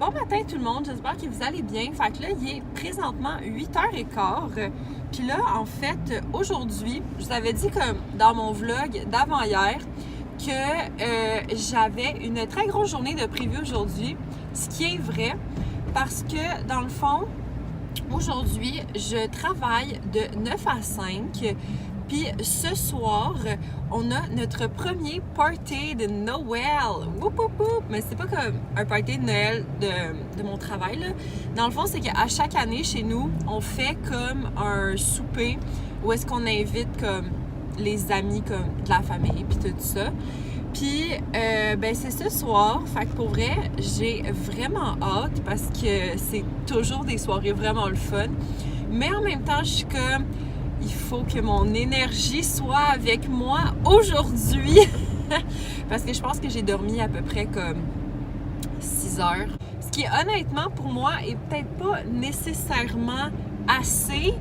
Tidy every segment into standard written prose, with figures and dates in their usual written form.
Bon matin tout le monde, j'espère que vous allez bien. Fait que là, il est présentement 8h15. Puis là, en fait, aujourd'hui, je vous avais dit comme dans mon vlog d'avant-hier que j'avais une très grosse journée de prévu aujourd'hui. Ce qui est vrai parce que dans le fond, aujourd'hui, je travaille de 9 à 5. Puis ce soir, on a notre premier party de Noël. Woup, woup, woup. Mais c'est pas comme un party de Noël de mon travail, là. Dans le fond, c'est qu'à chaque année, chez nous, on fait comme un souper où est-ce qu'on invite comme les amis comme de la famille puis tout ça. Puis, ben c'est ce soir. Fait que pour vrai, j'ai vraiment hâte parce que c'est toujours des soirées vraiment le fun. Mais en même temps, je suis comme... Il faut que mon énergie soit avec moi aujourd'hui. Parce que je pense que j'ai dormi à peu près comme 6 heures. Ce qui, honnêtement, pour moi, est peut-être pas nécessairement assez.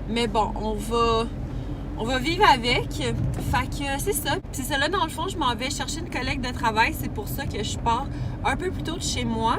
Mais bon, on va vivre avec. Fait que c'est ça. C'est ça là, dans le fond, je m'en vais chercher une collègue de travail. C'est pour ça que je pars un peu plus tôt de chez moi.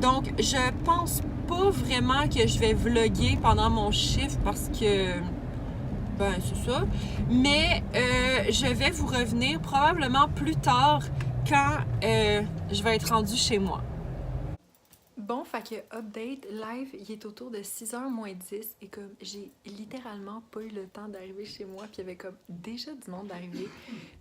Donc, je pense pas vraiment que je vais vlogger pendant mon shift parce que... Ben, c'est ça. Mais je vais vous revenir probablement plus tard quand je vais être rendue chez moi. Bon, fait que update live, il est autour de 6h moins 10 et comme j'ai littéralement pas eu le temps d'arriver chez moi, puis il y avait comme déjà du monde d'arriver.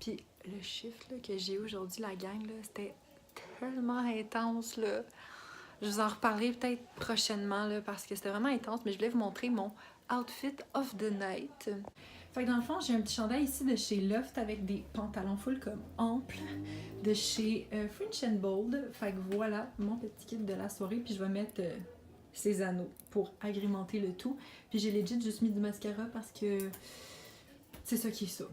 Puis le chiffre là, que j'ai aujourd'hui, la gang, là, c'était tellement intense, là. Je vous en reparlerai peut-être prochainement, là, parce que c'était vraiment intense, mais je voulais vous montrer mon outfit of the night. Fait que dans le fond, j'ai un petit chandail ici de chez Loft avec des pantalons full comme amples de chez French and Bold. Fait que voilà mon petit kit de la soirée. Puis je vais mettre ces anneaux pour agrémenter le tout. Puis j'ai legit juste mis du mascara parce que c'est ça qui est ça.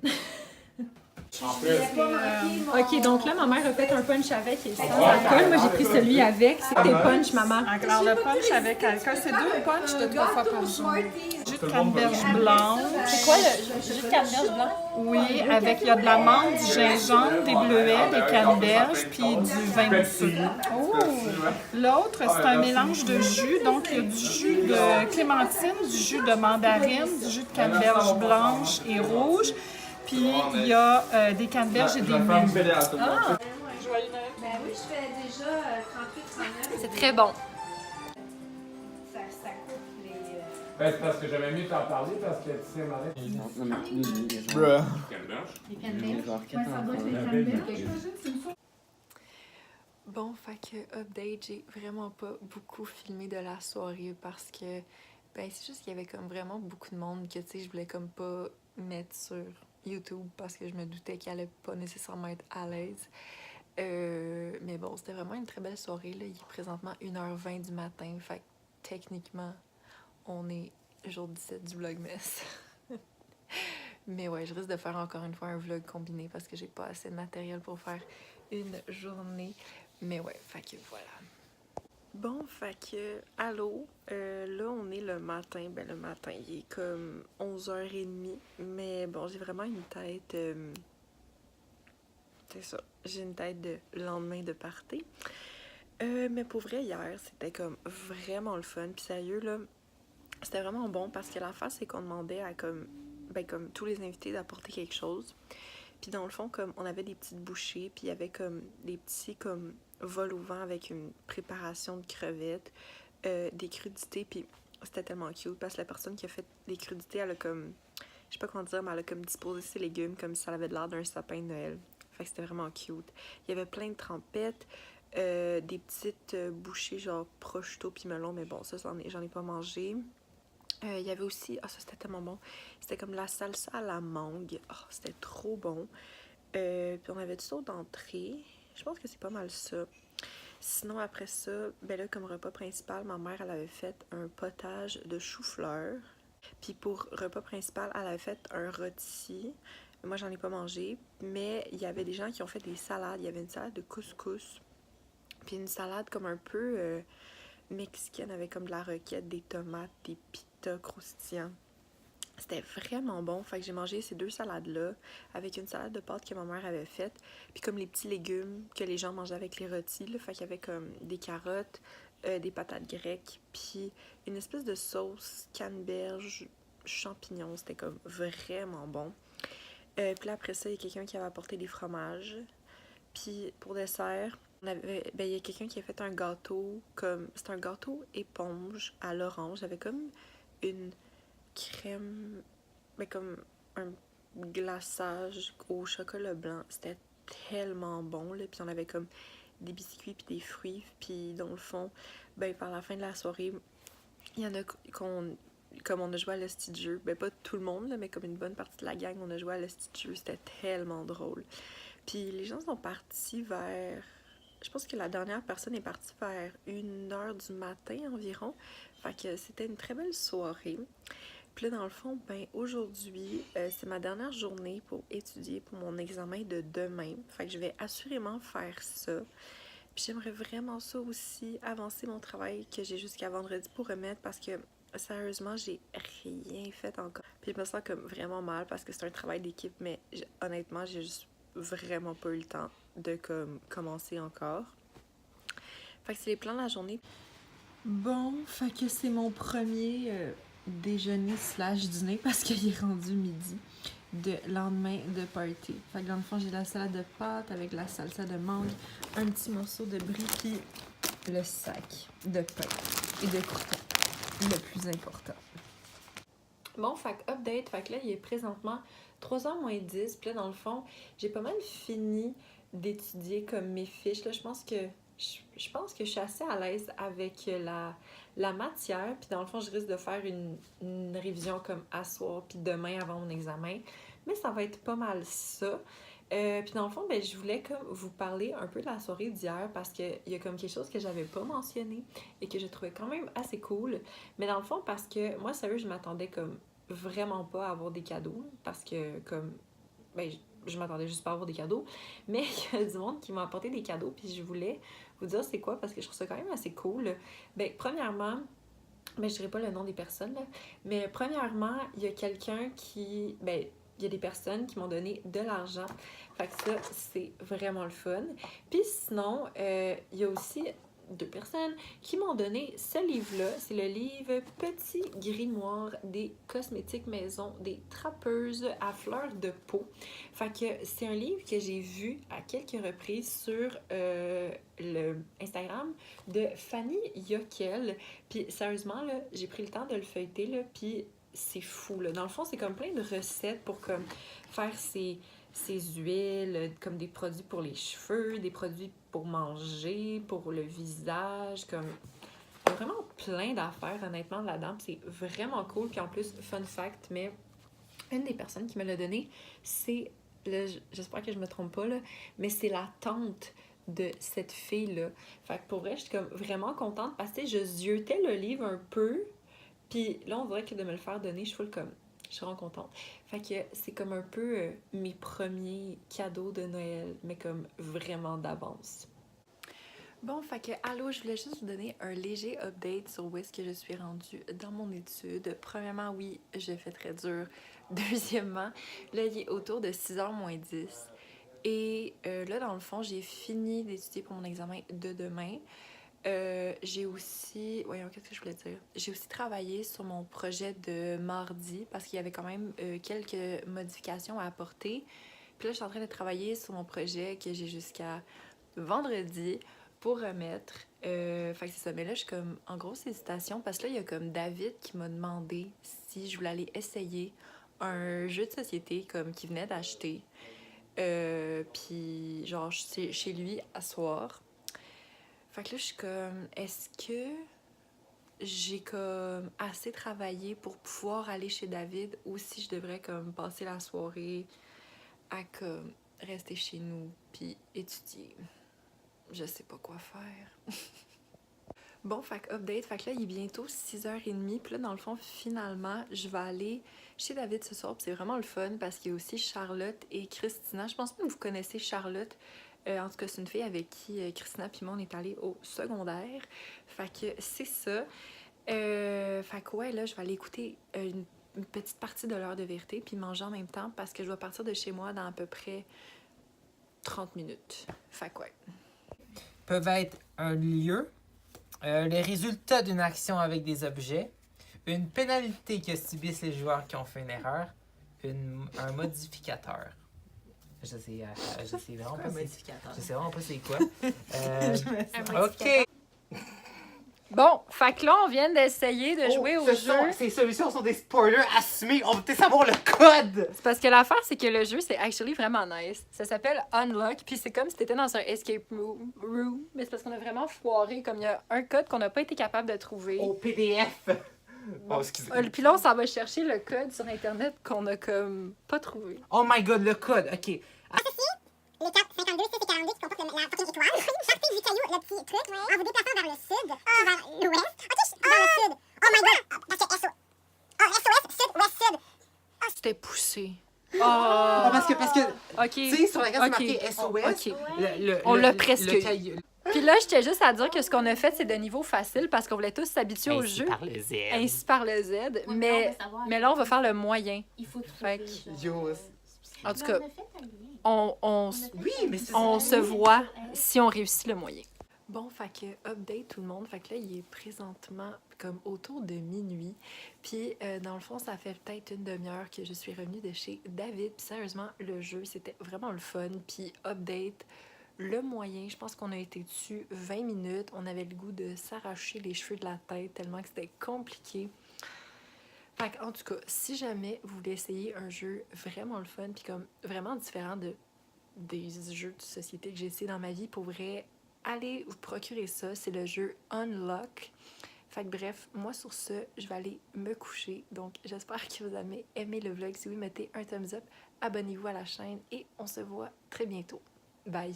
Ok, donc là, ma mère a fait un punch avec et sans alcool. Moi, j'ai pris celui avec. C'est des punch, maman. Alors, le punch avec alcool, c'est 2 punch de 3 fois par jour. Jus de canneberge blanche. C'est quoi le jus de canneberge blanc? Oui, avec, il y a de la menthe, du gingembre, des bleuets, des canneberges, puis du vin mousseux. Oh! L'autre, c'est un mélange de jus. Donc, il y a du jus de clémentine, du jus de mandarine, du jus de canneberge blanche et rouge. Puis, il y a des canneberges et des mûres. Ah! Ben oui, je fais déjà 38-39. C'est très bon. Ça coupe les... Ben, c'est parce que j'avais mieux t'en parler parce que tu sais, Marie. Les canneberges. Bon, fait que update, j'ai vraiment pas beaucoup filmé de la soirée parce que ben c'est juste qu'il y avait comme vraiment beaucoup de monde que tu sais je voulais comme pas mettre sur YouTube parce que je me doutais qu'elle allait pas nécessairement être à l'aise. Mais bon, c'était vraiment une très belle soirée là. Il est présentement 1h20 du matin, fait que techniquement on est jour 17 du Vlogmas. Mais ouais, je risque de faire encore une fois un vlog combiné parce que j'ai pas assez de matériel pour faire une journée. Mais ouais, fait que voilà. Bon, fait que, allô, là on est le matin. Ben le matin, il est comme 11h30. Mais bon, j'ai vraiment une tête... c'est ça, j'ai une tête de lendemain de party. Mais pour vrai, hier, c'était comme vraiment le fun. Puis sérieux, là, c'était vraiment bon parce que l'affaire, c'est qu'on demandait à comme tous les invités d'apporter quelque chose. Puis dans le fond, comme on avait des petites bouchées, puis il y avait comme des petits comme vol au vent avec une préparation de crevettes, des crudités, puis c'était tellement cute parce que la personne qui a fait les crudités, elle a comme, je sais pas comment dire, mais elle a comme disposé ses légumes comme si ça avait l'air d'un sapin de Noël. Fait que c'était vraiment cute. Il y avait plein de trempettes, des petites bouchées genre prosciutto puis melon, mais bon, ça j'en ai pas mangé. Il y avait aussi, ça c'était tellement bon, c'était comme la salsa à la mangue, c'était trop bon. Puis on avait du saut d'entrée, je pense que c'est pas mal ça. Sinon après ça, ben là comme repas principal, ma mère elle avait fait un potage de chou-fleur. Puis pour repas principal, elle avait fait un rôti. Moi j'en ai pas mangé, mais il y avait des gens qui ont fait des salades. Il y avait une salade de couscous, puis une salade comme un peu mexicaine avec comme de la roquette, des tomates, des pitas croustillants. C'était vraiment bon. Fait que j'ai mangé ces 2 salades-là avec une salade de pâtes que ma mère avait faite. Puis comme les petits légumes que les gens mangeaient avec les rôtis, là. Fait qu'il y avait comme des carottes, des patates grecques, puis une espèce de sauce canneberge, champignons. C'était comme vraiment bon. Puis là, après ça, il y a quelqu'un qui avait apporté des fromages. Puis pour dessert, il y a quelqu'un qui a fait un gâteau, comme c'est un gâteau éponge à l'orange, avec comme une crème, mais comme un glaçage au chocolat blanc. C'était tellement bon, là. Puis on avait comme des biscuits puis des fruits. Puis dans le fond, ben par la fin de la soirée, il y en a comme on a joué à l'hostie de jeu. Ben pas tout le monde, là, mais comme une bonne partie de la gang, on a joué à l'hostie de jeu. C'était tellement drôle. Puis les gens sont partis vers... Je pense que la dernière personne est partie vers 1h du matin environ. Fait que c'était une très belle soirée. Puis là, dans le fond, ben aujourd'hui, c'est ma dernière journée pour étudier pour mon examen de demain. Fait que je vais assurément faire ça. Puis j'aimerais vraiment ça aussi, avancer mon travail que j'ai jusqu'à vendredi pour remettre parce que sérieusement, j'ai rien fait encore. Puis je me sens comme vraiment mal parce que c'est un travail d'équipe, mais honnêtement, j'ai juste vraiment pas eu le temps de commencer encore. Fait que c'est les plans de la journée. Bon, fait que c'est mon premier déjeuner / dîner parce qu'il est rendu midi de lendemain de party. Fait que dans le fond, j'ai la salade de pâtes avec la salsa de mangue, un petit morceau de brie puis le sac de pain et de croûtons, le plus important. Bon, fait que update, fait que là, il est présentement 3h moins 10, puis là, dans le fond, j'ai pas mal fini d'étudier comme mes fiches, là, je pense que je suis assez à l'aise avec la matière, puis dans le fond, je risque de faire une révision comme à soir, puis demain avant mon examen, mais ça va être pas mal ça. Puis dans le fond, ben, je voulais comme vous parler un peu de la soirée d'hier parce qu'il y a comme quelque chose que j'avais pas mentionné et que je trouvais quand même assez cool. Mais dans le fond, parce que moi, sérieux, je m'attendais comme vraiment pas à avoir des cadeaux parce que comme, ben, je m'attendais juste pas à avoir des cadeaux. Mais il y a du monde qui m'a apporté des cadeaux puis je voulais vous dire c'est quoi parce que je trouve ça quand même assez cool. Ben, premièrement, ben, je dirais pas le nom des personnes, là, mais premièrement, il y a quelqu'un qui, ben, il y a des personnes qui m'ont donné de l'argent. Fait que ça, c'est vraiment le fun. Puis sinon, il y a aussi 2 personnes qui m'ont donné ce livre-là. C'est le livre Petit grimoire des cosmétiques maison des trappeuses à fleurs de peau. Fait que c'est un livre que j'ai vu à quelques reprises sur le Instagram de Fanny Yokel. Puis sérieusement, là, j'ai pris le temps de le feuilleter, là, puis c'est fou, là. Dans le fond, c'est comme plein de recettes pour comme faire ses huiles, comme des produits pour les cheveux, des produits pour manger, pour le visage, comme... Il y a vraiment plein d'affaires, honnêtement, là-dedans. C'est vraiment cool. Puis en plus, fun fact, mais une des personnes qui me l'a donné, c'est... J'espère que je me trompe pas, là, mais c'est la tante de cette fille-là. Fait que pour vrai, je suis comme vraiment contente parce que je ziotais le livre un peu. Puis là, on dirait que de me le faire donner, je suis vraiment contente. Fait que c'est comme un peu mes premiers cadeaux de Noël, mais comme vraiment d'avance. Bon, fait que, allô, je voulais juste vous donner un léger update sur où est-ce que je suis rendue dans mon étude. Premièrement, oui, j'ai fait très dur. Deuxièmement, là, il est autour de 6h moins 10. Et là, dans le fond, j'ai fini d'étudier pour mon examen de demain. J'ai aussi... Voyons, qu'est-ce que je voulais dire? J'ai aussi travaillé sur mon projet de mardi parce qu'il y avait quand même quelques modifications à apporter. Puis là, je suis en train de travailler sur mon projet que j'ai jusqu'à vendredi pour remettre. Fait que c'est ça. Mais là, je suis comme en grosse hésitation parce que là, il y a comme David qui m'a demandé si je voulais aller essayer un jeu de société comme qu'il venait d'acheter. Puis genre, chez lui à soir. Fait que là, je suis comme, est-ce que j'ai comme assez travaillé pour pouvoir aller chez David ou si je devrais comme passer la soirée à comme rester chez nous puis étudier? Je sais pas quoi faire. Bon, fait que update, fait que là, il est bientôt 6h30. Puis là, dans le fond, finalement, je vais aller chez David ce soir. Puis c'est vraiment le fun parce qu'il y a aussi Charlotte et Christina. Je pense pas que vous connaissez Charlotte. En tout cas, c'est une fille avec qui Christina puis moi, on est allés au secondaire. Fait que c'est ça. Fait que ouais, là, je vais aller écouter une une petite partie de l'heure de vérité puis manger en même temps parce que je dois partir de chez moi dans à peu près 30 minutes. Fait que ouais. Peuvent être un lieu, les résultats d'une action avec des objets, une pénalité que subissent les joueurs qui ont fait une erreur, un modificateur. Je sais vraiment pas je sais vraiment pas c'est quoi. OK. Bon, fait que là, on vient d'essayer de jouer au jeu. Ces solutions sont des spoilers assumés. On veut peut-être savoir le code. C'est parce que l'affaire, c'est que le jeu, c'est actually vraiment nice. Ça s'appelle Unlock, puis c'est comme si t'étais dans un escape room. Mais c'est parce qu'on a vraiment foiré, comme il y a un code qu'on n'a pas été capable de trouver. Au PDF. Oh, excusez. Puis là, on s'en va chercher le code sur Internet qu'on a comme pas trouvé. Oh my god, le code. OK. Les 4, 52, 6 et 42 qui comportent la fucking étoile. Partez du caillou, le petit truc, en vous déplaçant vers le sud, puis vers l'ouest. OK, vers le sud. Oh my god! Parce que SOS. SOS, sud, ouest, sud. C'était poussé. Ah, parce que OK. tu sais, sur la carte, c'est OK. marqué SOS. OK. On l'a presque eu. caillou. Puis là, j'étais juste à dire que ce qu'on a fait, c'est de niveau facile parce qu'on voulait tous s'habituer au jeu. par le Z. Ainsi par le Z. Mais là, on va faire le moyen. Il faut Fait trouver. que- Yo. En tout cas, on Oui, mais c'est se voit si on réussit le moyen. Bon, fait que update tout le monde. Fait que là, il est présentement comme autour de minuit. Puis, dans le fond, ça fait peut-être une demi-heure que je suis revenue de chez David. Puis, sérieusement, le jeu, c'était vraiment le fun. Puis, update, le moyen, je pense qu'on a été dessus 20 minutes. On avait le goût de s'arracher les cheveux de la tête tellement que c'était compliqué. Fait en tout cas, si jamais vous voulez essayer un jeu vraiment le fun, puis comme vraiment différent des jeux de société que j'ai essayé dans ma vie, pour vrai, allez vous procurer ça. C'est le jeu Unlock. Fait que bref, moi sur ce, je vais aller me coucher. Donc j'espère que vous avez aimé le vlog. Si oui, mettez un thumbs up, abonnez-vous à la chaîne et on se voit très bientôt. Bye!